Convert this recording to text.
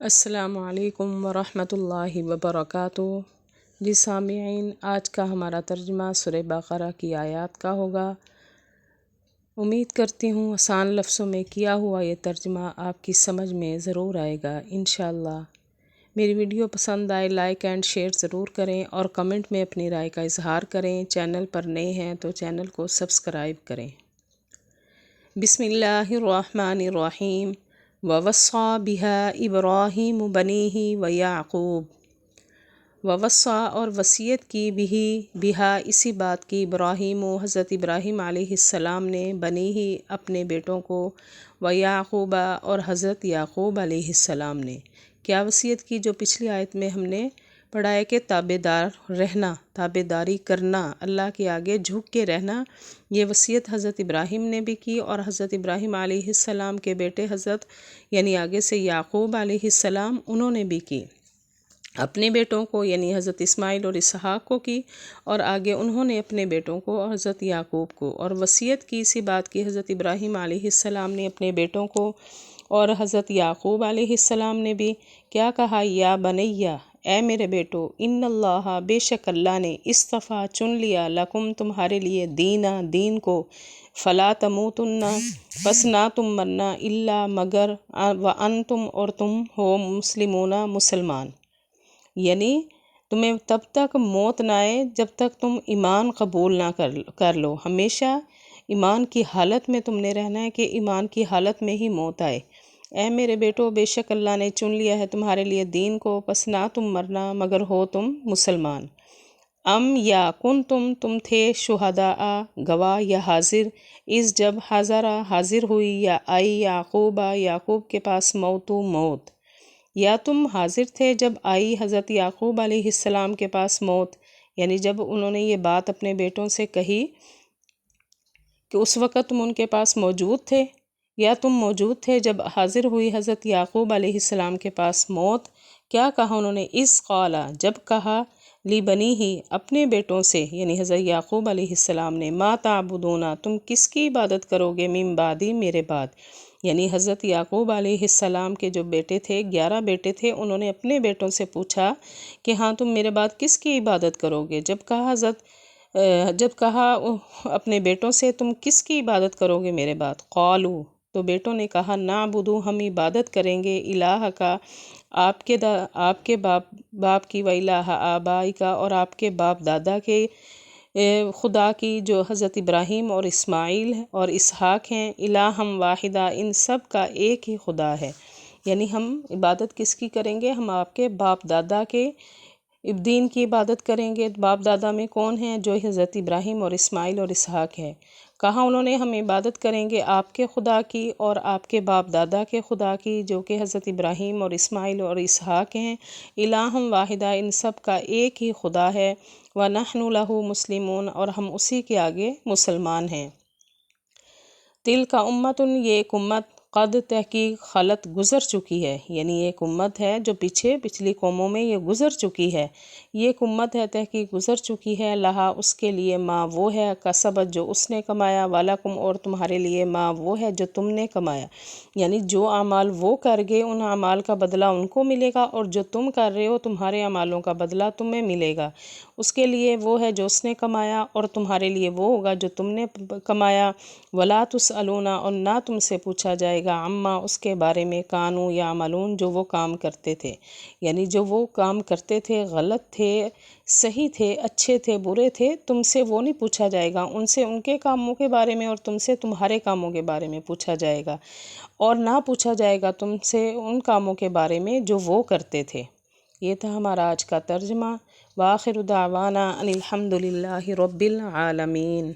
السلام علیکم ورحمۃ اللہ وبرکاتہ۔ جی سامعین، آج کا ہمارا ترجمہ سورہ بقرہ کی آیات کا ہوگا۔ امید کرتی ہوں آسان لفظوں میں کیا ہوا یہ ترجمہ آپ کی سمجھ میں ضرور آئے گا انشاءاللہ۔ میری ویڈیو پسند آئے لائک اینڈ شیئر ضرور کریں اور کمنٹ میں اپنی رائے کا اظہار کریں۔ چینل پر نئے ہیں تو چینل کو سبسکرائب کریں۔ بسم اللہ الرحمن الرحیم۔ وَوَصَّى بِهَا إِبْرَاهِيمُ بَنِيهِ وَيَعْقُوبُ۔ وَوَصَّى اور وصیت کی بِهَا اسی بات کی ابراہیم حضرت ابراہیم علیہ السلام نے بنیہ اپنے بیٹوں کو، وَيَعْقُوبَ اور حضرت یعقوب علیہ السلام نے کیا وصیت کی جو پچھلی آیت میں ہم نے پڑھا ہے کہ تابعدار رہنا، تابعداری کرنا، اللہ کے آگے جھک کے رہنا۔ یہ وصیت حضرت ابراہیم نے بھی کی اور حضرت ابراہیم علیہ السلام کے بیٹے حضرت یعنی آگے سے یعقوب علیہ السلام انہوں نے بھی کی، اپنے بیٹوں کو یعنی حضرت اسماعیل اور اسحاق کو کی، اور آگے انہوں نے اپنے بیٹوں کو اور حضرت یعقوب کو، اور وصیت کی اسی بات کی حضرت ابراہیم علیہ السلام نے اپنے بیٹوں کو، اور حضرت یعقوب علیہ السلام نے بھی کیا کہا، یا بنیہ اے میرے بیٹو، ان اللہ بے شک اللہ نے اصطفیٰ چن لیا، لکم تمہارے لیے دین کو، فلا تموتن پس نہ تم مرنا، الا مگر، وانتم اور تم ہو مسلمون مسلمان، یعنی تمہیں تب تک موت نہ آئے جب تک تم ایمان قبول نہ کر لو، ہمیشہ ایمان کی حالت میں تم نے رہنا ہے کہ ایمان کی حالت میں ہی موت آئے۔ اے میرے بیٹو، بے شک اللہ نے چن لیا ہے تمہارے لیے دین کو، پس نہ تم مرنا مگر ہو تم مسلمان۔ یا تم تھے شہداء گواہ یا حاضر، اس جب حاضر ہوئی یا آئی یعقوب کے پاس موت، یا تم حاضر تھے جب آئی حضرت یعقوب علیہ السلام کے پاس موت، یعنی جب انہوں نے یہ بات اپنے بیٹوں سے کہی کہ اس وقت تم ان کے پاس موجود تھے، یا تم موجود تھے جب حاضر ہوئی حضرت یعقوب علیہ السلام کے پاس موت۔ کیا کہا انہوں نے، اس قال جب کہا، لی بنی ہی اپنے بیٹوں سے یعنی حضرت یعقوب علیہ السلام نے، ما تعبدون تم کس کی عبادت کرو گے، من بعدی میرے بعد، یعنی حضرت یعقوب علیہ السلام کے جو بیٹے تھے 11 بیٹے تھے، انہوں نے اپنے بیٹوں سے پوچھا کہ ہاں تم میرے بعد کس کی عبادت کرو گے۔ جب کہا اپنے بیٹوں سے تم کس کی عبادت کرو گے میرے بعد، قالو تو بیٹوں نے کہا، نعبدو ہم عبادت کریں گے، الہ کا آپ کے باپ کی، و الہ آبائی کا اور آپ کے باپ دادا کے خدا کی، جو حضرت ابراہیم اور اسماعیل اور اسحاق ہیں، الہم واحدہ ان سب کا ایک ہی خدا ہے، یعنی ہم عبادت کس کی کریں گے، ہم آپ کے باپ دادا کے دین کی عبادت کریں گے۔ باپ دادا میں کون ہیں، جو حضرت ابراہیم اور اسماعیل اور اسحاق ہے۔ کہا انہوں نے ہم عبادت کریں گے آپ کے خدا کی اور آپ کے باپ دادا کے خدا کی، جو کہ حضرت ابراہیم اور اسماعیل اور اسحاق ہیں، الہم واحدہ ان سب کا ایک ہی خدا ہے، وَنَحْنُ لَهُ مسلمون اور ہم اسی کے آگے مسلمان ہیں۔ تِلْکَ أُمَّةٌ یہ ایک امت، قد تحقیق خلط گزر چکی ہے، یعنی ایک امت ہے جو پچھلی قوموں میں یہ گزر چکی ہے، یہ ایک امت ہے تحقیق گزر چکی ہے، لہا اس کے لیے، ما وہ ہے، کسبت جو اس نے کمایا، وَلَکُمْ اور تمہارے لیے، ما وہ ہے جو تم نے کمایا، یعنی جو اعمال وہ کر گئے ان اعمال کا بدلہ ان کو ملے گا، اور جو تم کر رہے ہو تمہارے اعمالوں کا بدلہ تمہیں ملے گا، اس کے لیے وہ ہے جو اس نے کمایا اور تمہارے لیے وہ ہوگا جو تم نے کمایا۔ وَلَا تُسْأَلُونَ اور نہ تم سے پوچھا جائے گا، عما اس کے بارے میں، کانوا یعملون جو وہ کام کرتے تھے، یعنی جو وہ کام کرتے تھے غلط تھے، صحیح تھے، اچھے تھے، برے تھے، تم سے وہ نہیں پوچھا جائے گا، ان سے ان کے کاموں کے بارے میں اور تم سے تمہارے کاموں کے بارے میں پوچھا جائے گا، اور نہ پوچھا جائے گا تم سے ان کاموں کے بارے میں جو وہ کرتے تھے۔ یہ تھا ہمارا آج کا ترجمہ۔ وآخر دعوانا ان الحمد للہ رب العالمین۔